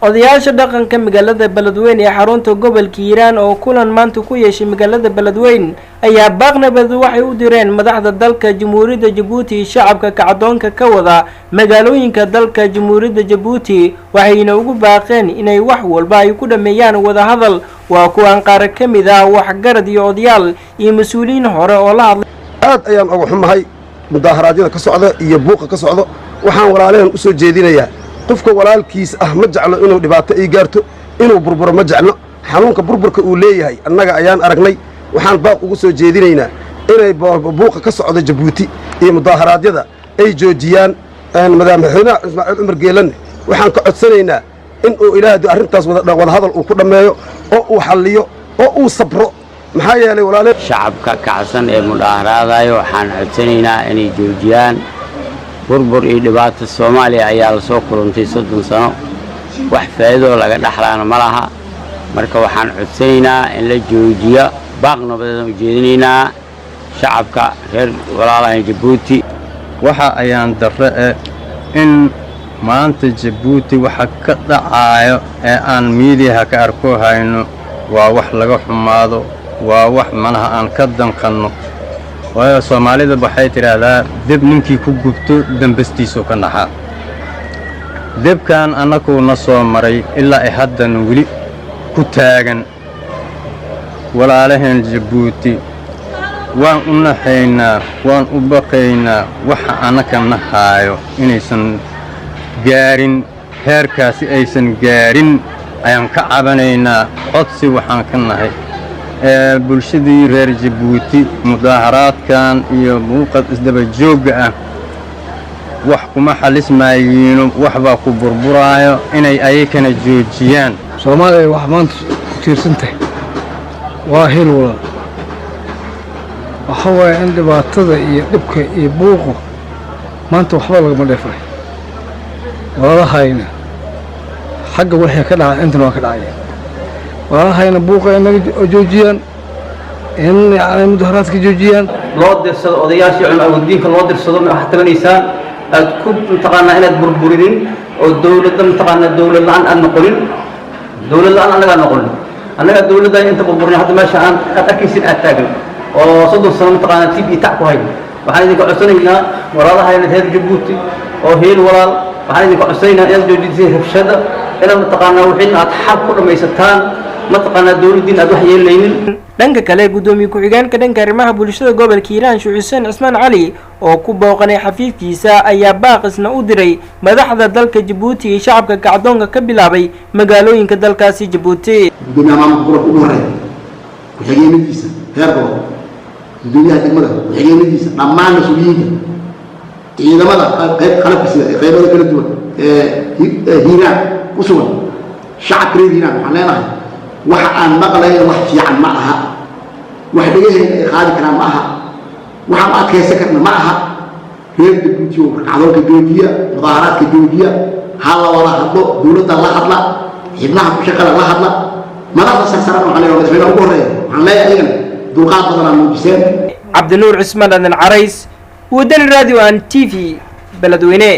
odayaasha dhaqanka magaalada Beledweyne ee xarunta gobolka Hiiraan oo kulan maanta ku yeeshay magaalada Beledweyne ayaa baaqnabad waxay u direen madaxda dalka Jamhuuriyadda Djibouti shacabka kacdoonka ka wada magaalooyinka dalka Jamhuuriyadda Djibouti waxayna ugu baaqeen inay wax walba ay ku dhameeyaan wada hadal waa kuwan qaar ka mid ah waxgarad iyo odayaal iyo mas'uuliyiin hore oo la hadlay aad ayaan ugu xumahay mudaaharaadada ka socda iyo buuqa ka socda waxaan walaaleen u soo jeedinayaa qofka walaalkiis ah ma jeclo inuu dhibaato ay gaarto inuu burburo ma jeclo xanuunka burburka uu leeyahay annaga ayaan aragnay waxaan baaq ugu soo jeedinaynaa inay buuqa ka socda Djibouti iyo mudaaharaadada ay joojiyaan madaxweynaha Ismaaciil Umar Geelan waxaan ka codsanaynaa in uu ilaahay arrintaas wada hadal uu ku dhameeyo oo uu xalliyo oo uu sabro maxaa yeelay walaaleen shacabka kacsan ee mudaaharaadayo waxaan codsanaynaa inay joojiyaan burbur iyo dhibaato Soomaaliya ayaa la soo kulantay 30 sano wax faa'iido laga dhaxlaana ma laha marka waxaan codsanaynaa in la joojiyo baaqnabadda u jeedinaynaa shacabka reer walaalaha Djibouti waxa ayaan darre in maanta Djibouti waxa ka dhacayo ee aan miidiyaha ka arko hayno waa wax laga xumaado waa wax manaha aan ka danqanno waayo Soomaalida waxay tiraahdaa dib ninkii ku gubto dambastiisu ka naxa dibkan anagu na soo maray ilaa ay haddan wali ku taagan walaalahan Djibouti waan u naxaynaa waan u baqaynaa waxa anaka nahayo inaysan gaarin heerkaasi aysan gaarin ayaan ka cabanaynaa codsi waxaan ka nahay bulshadii reer Djibouti mudaaharaadkan iyo muuqad isdaba joogga ah wax kuma xalismaayeen wax baa ku burburaayo inay ayakana joojiyaan Soomaaliya wax maanta ku tiirsantay waa hel walaal waxa way in dhibaatada iyo dhibka iyo buuqo maanta waxba laga ma dheefay walaalahayna xagga wixii ka dhacay inta waa ka dhacay walaalahayna buuqa inaga joojiyaan in mudaaharaadka joojiyaan loo dirsado odayaashii culimada diinka loo dirsado ma wax tabanaysaa aad ku taqaana inaad burburin oo dawladda taqaana dawlad la'aan aan noqonin dawlad la'aan anaga noqonin anaga dawladda inta burburin hadda meesha aan arkaysin aad taagan oo 30 sano taqaana tibi tac ku hay waxaan idinka codsanaynaa walaalahaayna reer Djibouti oo heel walaal waxaan idinka codsanaynaa inaad joojisay rabshada inaad taqaana wixii aad xaq ku dhamaysataan ma taqaana dawladdiin aad wax yeelaynin dhanka kale gudoomiye ku-xigeenka dhanka arrimaha bulshada gobolka Hiiraan Xuseen Cismaan Cali oo ku booqanay xafiiskiisa ayaa baaqisna u diray madaxda dalka Djibouti iyo shacabka kacdoonka ka bilaabay magaalooyinka dalkaasi Djibouti gudoomiyaha gobolka ugu horeeya ku-xigeenadiisa heer gobol gudoomiyaha degmada ku-xigeenadiisa dhammaan mas'uuliyiinta ciidamada qalabkiisa qaybada kala duwan Hiiraan ku sugan shacabka reer Hiiraan waxaan leenahay waxa aan maqlayn wax fiican ma aha wax dhagahayna ay qaadi karaan ma aha waxaan adkaysan karna ma aha reer Djibouti oo kacdoonka joojiya mudaaharaadka joojiya hala wada hadlo dawladda la hadla xibnaha ku shaqada la hadla madaxda sarsarada waxaan leeyahay madaxweynaha ugu horeeya waxaan leeyahay ayagana dulqaad badan aan muujiseen Cabdinuur Cismaan Adan Carays wadani radio and TV Beledweyne